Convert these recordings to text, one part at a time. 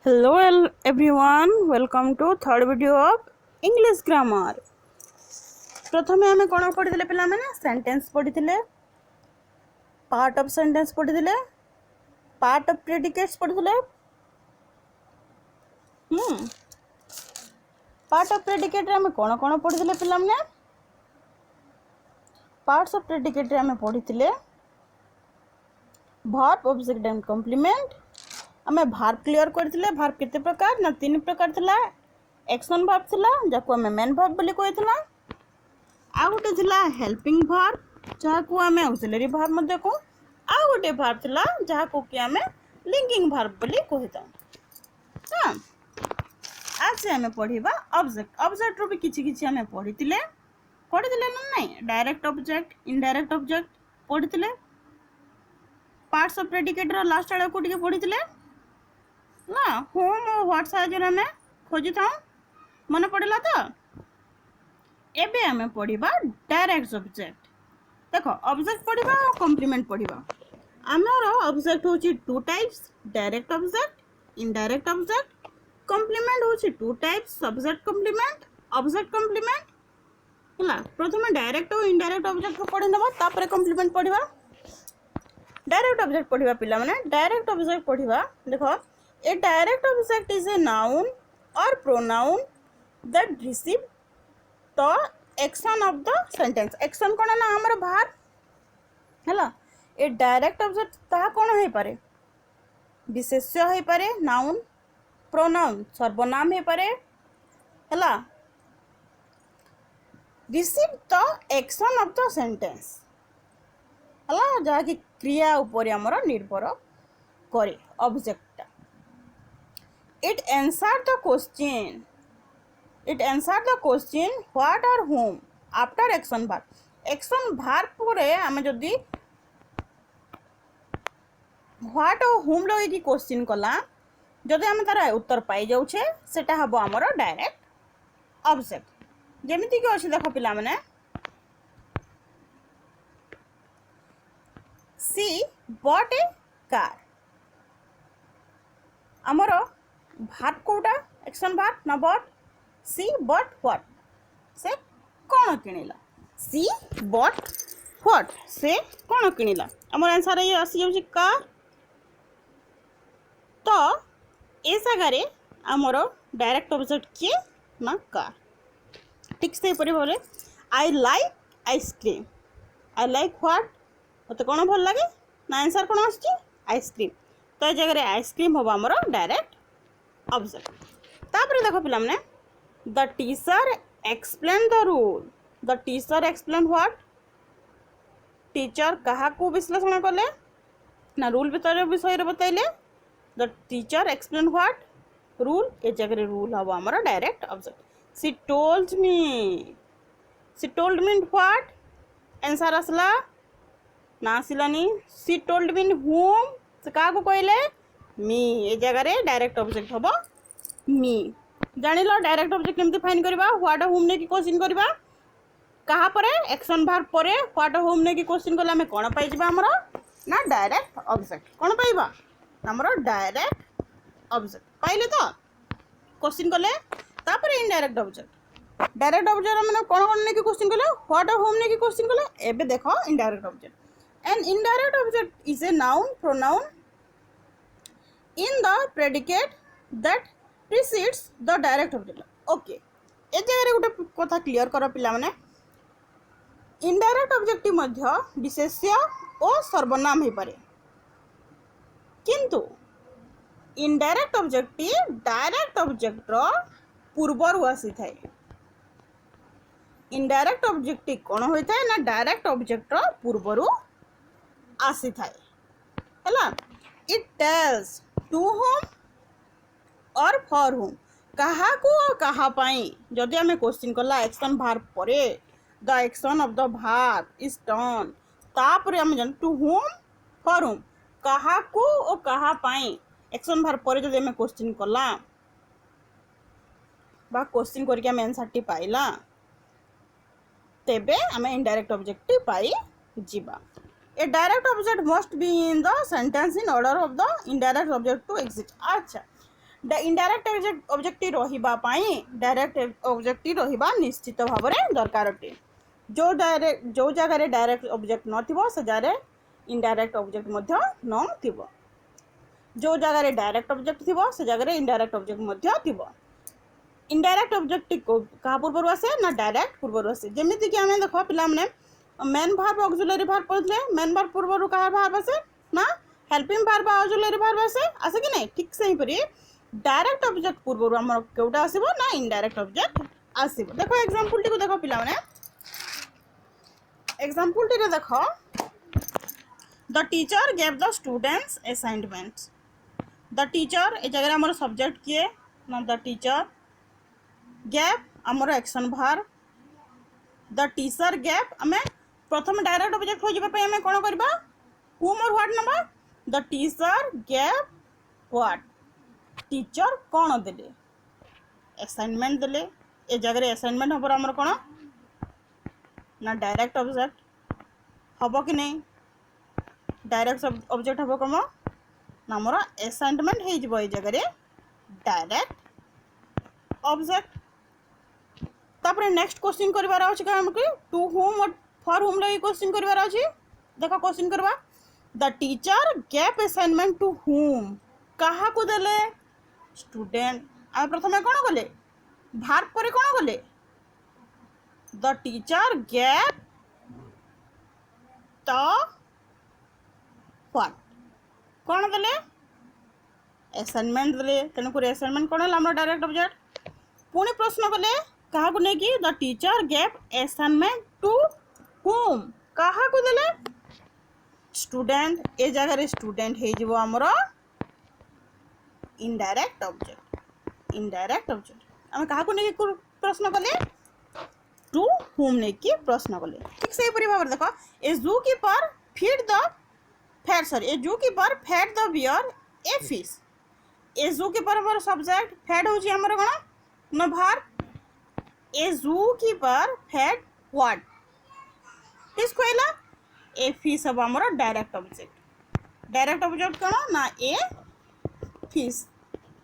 Hello everyone, welcome to third video of English grammar. प्रथमे आमे कोन पढिथिले पिला माने सेंटेंस पढिथिले, पार्ट ऑफ सेंटेंस पढिथिले, पार्ट ऑफ प्रेडिकेट्स पढिथिले। पार्ट ऑफ प्रेडिकेट रे आमे कोन पढिथिले पिला माने, पार्ट्स ऑफ प्रेडिकेट रे आमे पढिथिले वर्ब, ऑब्जेक्ट एंड कॉम्प्लीमेंट। आमे वर्ब क्लियर करथिले। वर्ब केते प्रकार ना तीन प्रकार थिला। एक्शन वर्ब थिला जाको आमे मेन वर्ब बोली कहथिला, आ गोटे थिला हेल्पिंग वर्ब जाको आमे ऑक्सिलरी वर्ब मध्ये को, आ गोटे वर्ब थिला जाको कि आमे लिंकिंग वर्ब बोली कहता। हां, आज आमे पढिबा ऑब्जेक्ट। ऑब्जेक्ट रो भी किछि आमे पढिथिले ना नहीं। डायरेक्ट ऑब्जेक्ट, इनडायरेक्ट ऑब्जेक्ट पढिथिले। पार्ट्स ऑफ प्रेडिकेट रो लास्ट आले को टिके पढिथिले ना। होम और व्हाट साइज में खोजी था, मन पड़ेगा तो एबे हमें पढ़ा डायरेक्ट ऑब्जेक्ट। देखो ऑब्जेक्ट पढ़ा और कॉम्प्लीमेंट पढ़ा। आमर ऑब्जेक्ट होची two types, direct object, indirect object. Complement होची two types, subject complement, object complement. हला प्रथमे डायरेक्ट और इनडायरेक्ट ऑब्जेक्ट को पढ़ी नबा, तापर कॉम्प्लीमेंट पढ़ा। डायरेक्ट ऑब्जेक्ट पढ़ा पिला माने, डायरेक्ट ऑब्जेक्ट पढ़ा। देखो, a direct object is a noun or pronoun that receive the action of the sentence. action कोन ना हमर भार हला। ए डायरेक्ट ऑब्जेक्ट ता कोन हे पारे, विशेष्य हे पारे, नाउन, प्रोनाउन सर्वनाम हे पारे हला। receive the action of the sentence हला, जा कि क्रिया ऊपर हमर निर्भर करे object. It answered the question. It answered the question what or whom after action verb. Action verb परे आमे जदी what or whom लो की क्वेश्चन कला, जदी आमे तार उत्तर पाई जाउ छे, सेटा हबो हमरो डायरेक्ट ऑब्जेक्ट। जेमिति कि अछि देखो पिला माने, she bought a car। हमरो भार्ब कोटा एक्शन भार्ब ना बट। सी बट व्हाट, से कोन किनिला। सी बट व्हाट, से कोन किनिला। हमर आंसर ये आसी जाउची कार। तो ए जगह हमर डायरेक्ट ऑब्जेक्ट के ना कार। ठीक से परि भले I like ice cream. I like what, मते कोन भल लागे ना, आंसर कोन आछि आइसक्रीम। तो ए जगह आइसक्रीम होबा हमर डायरेक्ट ऑब्जेक्ट। तापर देखो पिला माने, the teacher explain the rule. The teacher explain what, teacher कहा को विश्लेषण कले ना, रूल विषय रे बताइले। The teacher explain what, rule. ए जगह रूल हबो हमर direct object. She told me. She told me what, answer असला ना आसिलानी। शी टोल्ड मी whom, से कहा को कहले मी। ए जगह रे डायरेक्ट ऑब्जेक्ट हबो मी। जानिलो डायरेक्ट ऑब्जेक्ट केमती फाइन करबा। व्हाट और whom ने की क्वेश्चन करबा, कहा परे एक्शन वर्ब परे व्हाट और whom ने की क्वेश्चन करले हमें कोन पाई जिबा हमरो ना डायरेक्ट ऑब्जेक्ट। कोन पाइबा हमरो डायरेक्ट ऑब्जेक्ट। पाइले तो क्वेश्चन करले, तापर इनडायरेक्ट ऑब्जेक्ट। डायरेक्ट ऑब्जेक्ट माने कोन ने की क्वेश्चन करले, व्हाट और whom ने की क्वेश्चन करले। एबे देखो indirect object. An indirect object is a noun, pronoun in the predicate that precedes the direct object. Okay, ए जगह गोटे कथा क्लियर कर पिला माने, इनडायरेक्ट ऑब्जेक्ट मध्य विशेष्य और सर्वनाम हे पारे, किंतु इनडायरेक्ट ऑब्जेक्ट डायरेक्ट ऑब्जेक्ट रो पूर्वरु आसी थाए। इनडायरेक्ट ऑब्जेक्ट कोन होय थाए ना, डायरेक्ट ऑब्जेक्ट रो पूर्वरु आसी थाए हला। इट टेल्स टू whom और फॉर whom, कहा को और कहा पाई। जदि हमें क्वेश्चन कला एक्शन वर्ब परे, the action of the verb is done, तापर हम जन टू whom फॉर whom, कहा को और कहा पाई। एक्शन वर्ब परे जदि हमें क्वेश्चन कला बा क्वेश्चन करके हम आंसर टी पाइला, तेबे हमें इनडायरेक्ट ऑब्जेक्ट पाई जिबा। A direct object must be in the sentence in order of the indirect object to exist. अच्छा, इनडायरेक्ट ऑब्जेक्ट रहिबा पई डायरेक्ट ऑब्जेक्ट रहिबा निश्चित भाव में दरकार अटे। जो जगह रे डायरेक्ट ऑब्जेक्ट नथिबो से जगह इनडायरेक्ट ऑब्जेक्ट मध्य न थिबो। जो जगह रे डायरेक्ट ऑब्जेक्ट थिबो से जगह रे इनडायरेक्ट ऑब्जेक्ट मध्य थिबो। इनडायरेक्ट ऑब्जेक्ट को कहा पूर्व आसे ना डायरेक्ट पूर्व आसे। जेमिति कि आमे देखो पिला माने मेन वर्ब ऑक्सिलरी वर्ब पढले मेन वर्ब पूर्व कहा वर्ब आसे ना हेल्पिंग वर्ब ऑक्सिलरी वर्ब आसे कि नहीं। ठीक से ही परी डायरेक्ट ऑब्जेक्ट पूर्व हमर केउटा आसीबो ना इनडायरेक्ट ऑब्जेक्ट आसीबो। देखो एग्जांपल टी को देखो पिला माने एग्जांपल टी रे देखो the teacher gave the students assignments. The teacher ए जगह हमर सब्जेक्ट किए ना द टीचर गेव हमर action verb the teacher gave हमें प्रथम डायरेक्ट ऑब्जेक्ट हो जिबा पे हमें कोन करबा हुम और what number the teacher gave what teacher कौन देले असाइनमेंट देले। ए जगह असाइनमेंट हम हमर कोन ना डायरेक्ट ऑब्जेक्ट हबो कि नहीं। डायरेक्ट ऑब्जेक्ट हबो कम ना हमर असाइनमेंट हे जिवो ए जगह डायरेक्ट ऑब्जेक्ट। तापर नेक्स्ट क्वेश्चन करबार अछि का हमके टू होम और फॉर होम रे क्वेश्चन करबार अछि। देखो क्वेश्चन करबा the teacher gave assignment to whom कहा को देले स्टूडेंट। आ प्रथमे कोन गले वर्ब पर कोन गले the teacher gave the what कोन देले असाइनमेंट देले तेन को असाइनमेंट कोन हला हमर डायरेक्ट ऑब्जेक्ट। पुणी प्रश्न गले कहा को नहीं कि the teacher gave assignment to whom कहा को देले स्टूडेंट। ए जगह रे स्टूडेंट हे जिवो हमरो इनडायरेक्ट ऑब्जेक्ट। इनडायरेक्ट ऑब्जेक्ट हम कहा को नहीं कि प्रश्न कले टू होम नहीं कि प्रश्न कले। ठीक से परि भाव देखो a zoo keeper feed the fed sorry a zoo keeper fed the bear a fish. A zoo keeper हमर सब्जेक्ट फेड होची हमर कोन न verb a zoo keeper fed what fish खोइला ए फिश अब हमर डायरेक्ट ऑब्जेक्ट। डायरेक्ट ऑब्जेक्ट कोन ना ए फिश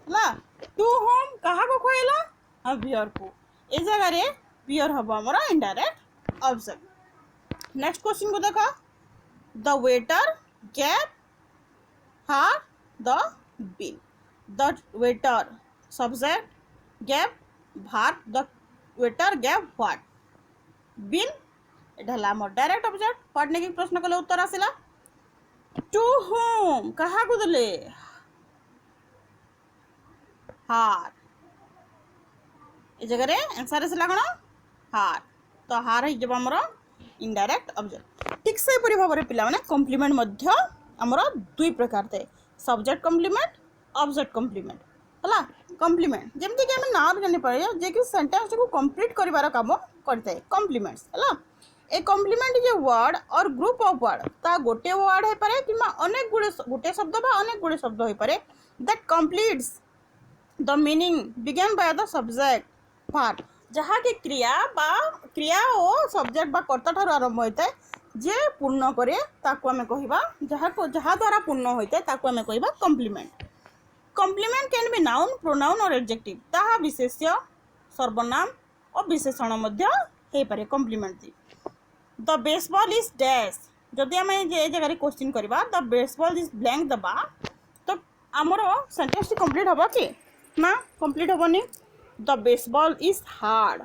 ला टू होम कहा को खोइला अब बियर को ए जगह रे बियर हबो हमर इनडायरेक्ट ऑब्जेक्ट। नेक्स्ट क्वेश्चन को देखो the waiter gave her the bill. The waiter subject gave verb the waiter gave what bill एटा हला हमर डायरेक्ट ऑब्जेक्ट। पढ़ने की प्रश्न कले उत्तर आसिला टू होम कहा को देले हार। ए जगह रे आंसर आसिला कोन हार तो हार हे जब हमर इनडायरेक्ट ऑब्जेक्ट। ठीक से परि भाव रे पिला माने कॉम्प्लीमेंट मध्य हमर दुई प्रकार थे सब्जेक्ट कॉम्प्लीमेंट ऑब्जेक्ट कॉम्प्लीमेंट हला। कॉम्प्लीमेंट जेमति कि हम नाम जानि पारे जे कि सेंटेंस को कंप्लीट करिवार काम करते कॉम्प्लीमेंट्स हला। ए कॉम्प्लीमेंट जे वर्ड और ग्रुप ऑफ वर्ड ता गोटे वर्ड है पारे कि अनेक गुड़े गोटे शब्द बा अनेक गुड़े शब्द हो पारे that completes the meaning began by the subject verb जहा कि क्रिया ओ सब्जेक्ट बा कर्ता ठार आरंभ होता है जे पूर्ण करे ताको हमें कहिबा जहा द्वारा पूर्ण होता है ताको हमें कहिबा complement. Complement can be noun pronoun और एडजेक्टिव ताहा विशेष्य सर्वनाम और विशेषण मध्य हे पारे कॉम्प्लीमेंट दी। द बेसबॉल इज डैश जदि आम ये जगह क्वेश्चन करवा द बेसबॉल इज ब्लैंक दबा तो आमर सेंटेंस कंप्लीट हम कि ना कंप्लीट हेनी। द बेसबॉल इज हार्ड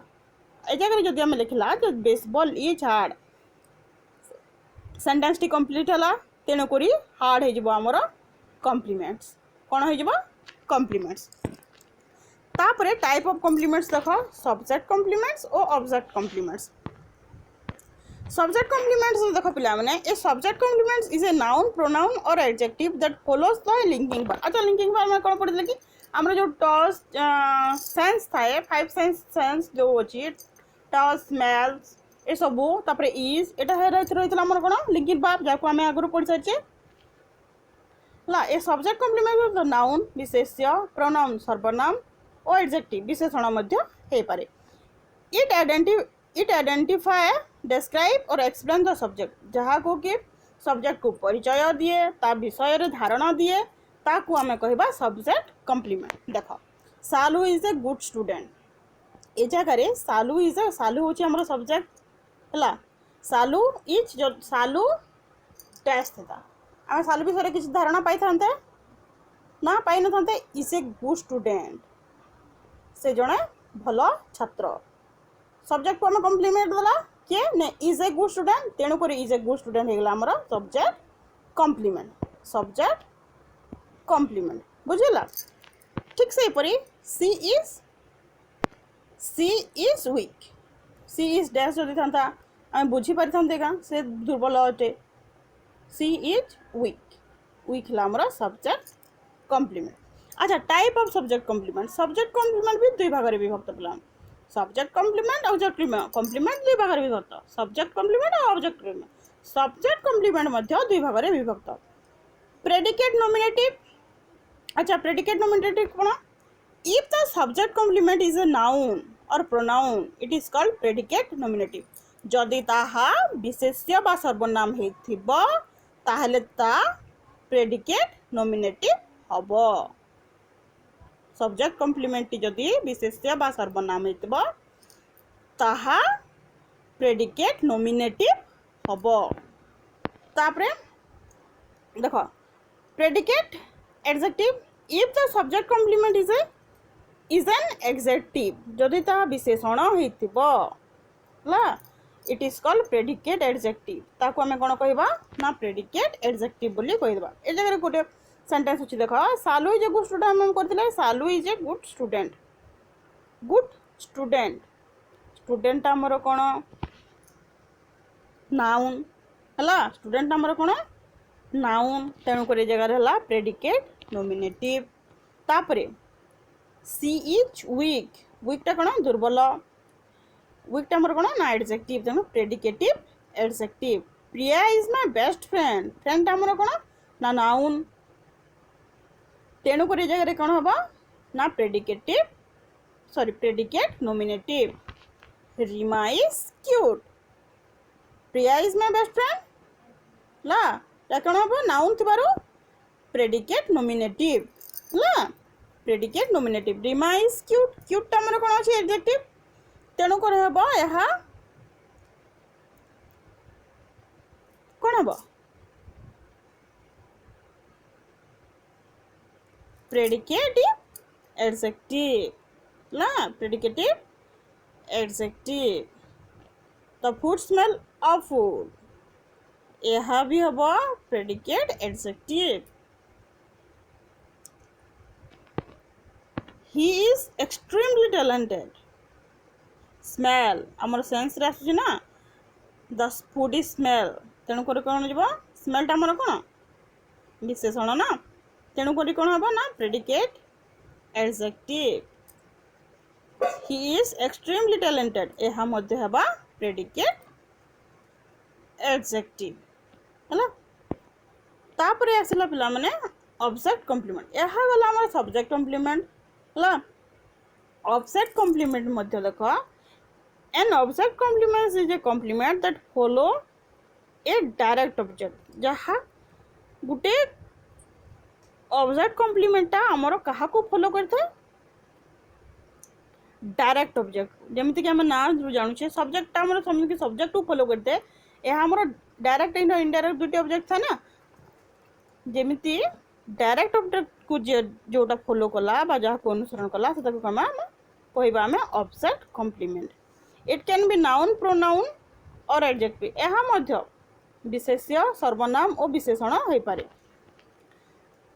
ए जगह जदि आम लिखला the baseball is hard sentence टी कंप्लीट है तेणुक हार्ड होमर कॉम्प्लीमेंट्स कौन हो कॉम्प्लीमेंट्स। तापर टाइप ऑफ कॉम्प्लीमेंट्स देख सब्जेक्ट कॉम्प्लीमेंट्स और ऑब्जेक्ट कॉम्प्लीमेंट्स। सब्जेक्ट कॉम्प्लीमेंट्स देखो पिला माने a subject complements is a noun pronoun और adjective that follows the linking verb. अच्छा लिंकिंग वर्ब में कौन पढ़ी कि आम जो टच सेंस थाए 5 सेंस जो अच्छी टच स्मेल्स ए सबू तापर इज एटा रही आम कौन लिंकिंग वर्ब जहाँ आम आगुरी पढ़ी सारी ला। A subject complement the noun विशेष्य प्रोनाउन सर्वनाम और एडजेक्टिव विशेषण मध्य हे पारे। It identify describe or explain the subject जहाँ को कि सब्जेक्ट को परिचय दिए ता विषय रे धारणा दिए ताकू आमे कहबा सब्जेक्ट कॉम्प्लीमेंट। देख सालू इज ए गुड स्टूडेंट, ए जगह सालू इज ए सालू होची हमरो सब्जेक्ट हला। सालू इज सालू डैश था आम सालू विषय किसी धारणा पाई था ना पाई न था। इज ए गुड स्टूडेंट, से जड़े भल छात्र। सब्जेक्ट को आम कॉम्प्लीमेंट देला किए ने इज ए गुड स्टूडेंट, तेणुक इज ए गुड स्टूडेंट हो गला आमर सब्जेक्ट कॉम्प्लीमेंट। सब्जेक्ट कॉम्प्लीमेंट बुझला। ठीक से परी she is weak, she is dash जदि था आम बुझी पारि था क्या से दुर्बल अटे। सी इज वीक, वीक है आमर सब्जेक्ट कॉम्प्लीमेंट। अच्छा type of subject complement, subject complement भी दुई भाग में विभक्त पिला। सब्जेक्ट कॉम्प्लीमेंट ऑब्जेक्ट कॉम्प्लीमेंट दुई भाग में विभक्त। सब्जेक्ट कॉम्प्लीमेंट और ऑब्जेक्ट कॉम्प्लीमेंट। सब्जेक्ट कॉम्प्लीमेंट मध्य दुई भाग में विभक्त। प्रेडिकेट नॉमिनेटिव, अच्छा प्रेडिकेट नॉमिनेटिव कौन? If the subject complement is a noun or pronoun it is called predicate nominative. जदि ताहा विशेष्य बा सर्वनाम हेथिबो ताहले ता प्रेडिकेट नॉमिनेटिव हबो। सब्जेक्ट कॉम्प्लीमेंट जदि विशेष्य बा सर्वनाम हेथिबो ताहा प्रेडिकेट नॉमिनेटिव हबो। तापरे देखो predicate adjective, if the subject complement is an adjective, जदि ता विशेषण हेथिबो ला it is called predicate adjective. ताको आमे कोन कहबा ना प्रेडिकेट एडजेक्टिव बोली कहबा। ए जगह गोटे सेंटेंस अछि देखो Salu is a good student हम करथिले। Salu is a good student, good student, student हमर कोन नाउन हला। स्टूडेंट हमर कोन नाउन, तेणु कर जगह हला प्रेडिकेट नॉमिनेटिव। तापरे सी इज वीक, वीक टा कोन दुर्बल, वीक टा हमर कोन ना एडजेक्टिव, तेणु predicative adjective. Priya is my best friend, friend टा हमर कोन ना नाउन, तेणु कर जगह कौन हम ना predicative sorry predicate nominative. Reema is cute, Priya is my best friend ला कौन हम नाउन थी प्रेडिकेट नॉमिनेटिव ला predicate nominative. Reema is cute, cute टा हमर कौन अछि एडजेक्टिव, तेणु कर हम यह कौन हम प्रेडिकेटिव एडजेक्टिव ला predicative adjective. The food smell of food, यह भी हम predicate adjective. He is extremely talented, smell आमर सेंस रे आसुची ना द फूड इज स्मेल, तेणु कर कौन जीव स्मेल टा आमर कौन विशेषण ना, तेणु करी कौन हम ना predicate adjective. He is extremely talented, यह मध्य हबा प्रेडिकेट एडजेक्टिव हैला। तापरे आसिला पिला माने ऑब्जेक्ट कॉम्प्लीमेंट, यह गला हमर सब्जेक्ट कॉम्प्लीमेंट हैला। ऑब्जेक्ट कॉम्प्लीमेंट मध्य देखो an object complement is a complement that follow a direct object, जहाँ गुटे ऑब्जेक्ट कॉम्प्लीमेंटा आमर कहा को फॉलो करथे डायरेक्ट ऑब्जेक्ट। जमिति कि हम ना जानूचे सब्जेक्ट आमर समझ सब्जेक्ट को फॉलो करते यह आमर डायरेक्ट एंड इनडायरेक्ट दुटी ऑब्जेक्ट था ना। जमिति डायरेक्ट ऑब्जेक्ट को जोटा फॉलो कला बा जहाँ को अनुसरण कला से ताको कमा कहबा हमें object complement. It can be noun pronoun और एडजेक्टिव, यह मध्य विशेष्य सर्वनाम और विशेषण हो पारे।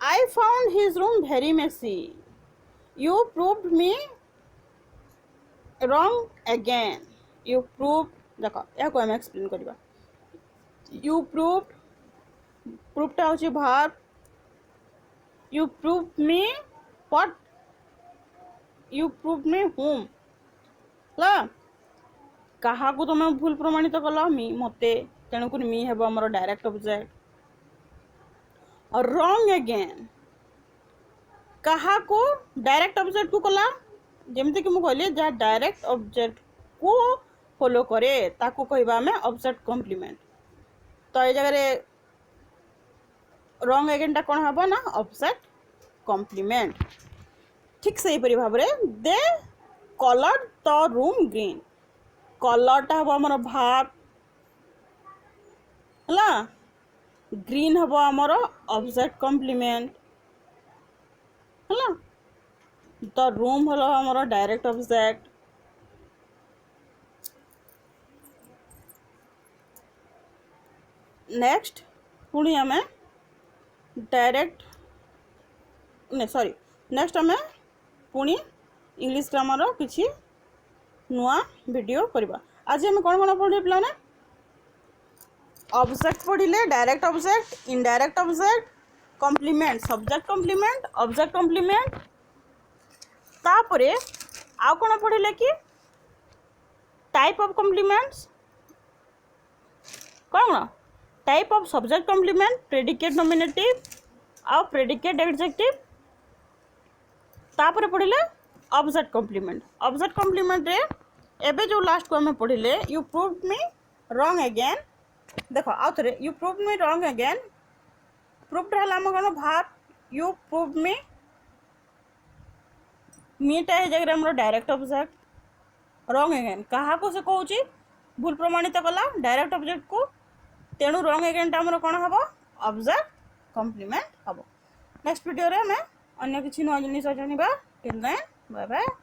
I found his room very messy. You proved me wrong again. You proved देखो यह को हम एक्सप्लेन करबा। You proved, proved टा होची verb. You proved me what? You proved me whom? ला कहा को तुम भूल प्रमाणित कल मी मते, तेणुक मी हेब हमर डायरेक्ट ऑब्जेक्ट। और रॉन्ग अगेन कहा को डायरेक्ट ऑब्जेक्ट को कला, जमती कि मुझे जहाँ डायरेक्ट ऑब्जेक्ट को फॉलो करे ताको कहबा हमें ऑब्जेक्ट कॉम्प्लीमेंट। तो ये जगह रॉन्ग अगेन टा कौन हम ना ऑब्जेक्ट कॉम्प्लीमेंट ठीक से भाव में दे कलर द रूम ग्रीन कलरटा हम आमर भार्ब है ग्रीन हम आमर ऑब्जेक्ट कॉम्प्लीमेंट है द रूम हल आमर डायरेक्ट ऑब्जेक्ट नेक्स्ट पुणी आम डायरेक्ट नहीं सॉरी नेक्स्ट आम पुणी इंग्लिश ग्रामर किसी नुआ वीडियो करवा आज आम कौन कौन पढ़े पे ऑब्जेक्ट पढ़िले direct object indirect object complement subject complement object complement तापरे आउ कौन पढ़िले कि टाइप ऑफ कॉम्प्लीमेंट्स कौन type of subject complement predicate nominative आउ प्रेडिकेट एडजेक्टिव तापरे पढ़िले ऑब्जेक्ट कॉम्प्लीमेंट रे एबे जो लास्ट को हमें पढ़िले you proved me wrong again देखो आउ थे you proved me wrong again proved है आम कौन भार यू प्रूव्ड मीटा है जगह आम डायरेक्ट ऑब्जेक्ट रॉन्ग अगेन क्या को से कहूँ भूल प्रमाणित कला डायरेक्ट ऑब्जेक्ट को तेणु रॉन्ग अगेन आमर कौन हम ऑब्जेक्ट कॉम्प्लीमेंट हम नेक्स्ट वीडियो रे हमें अन्य किसी नुआ जिनिस जानिबा टिल देन बाय बाय।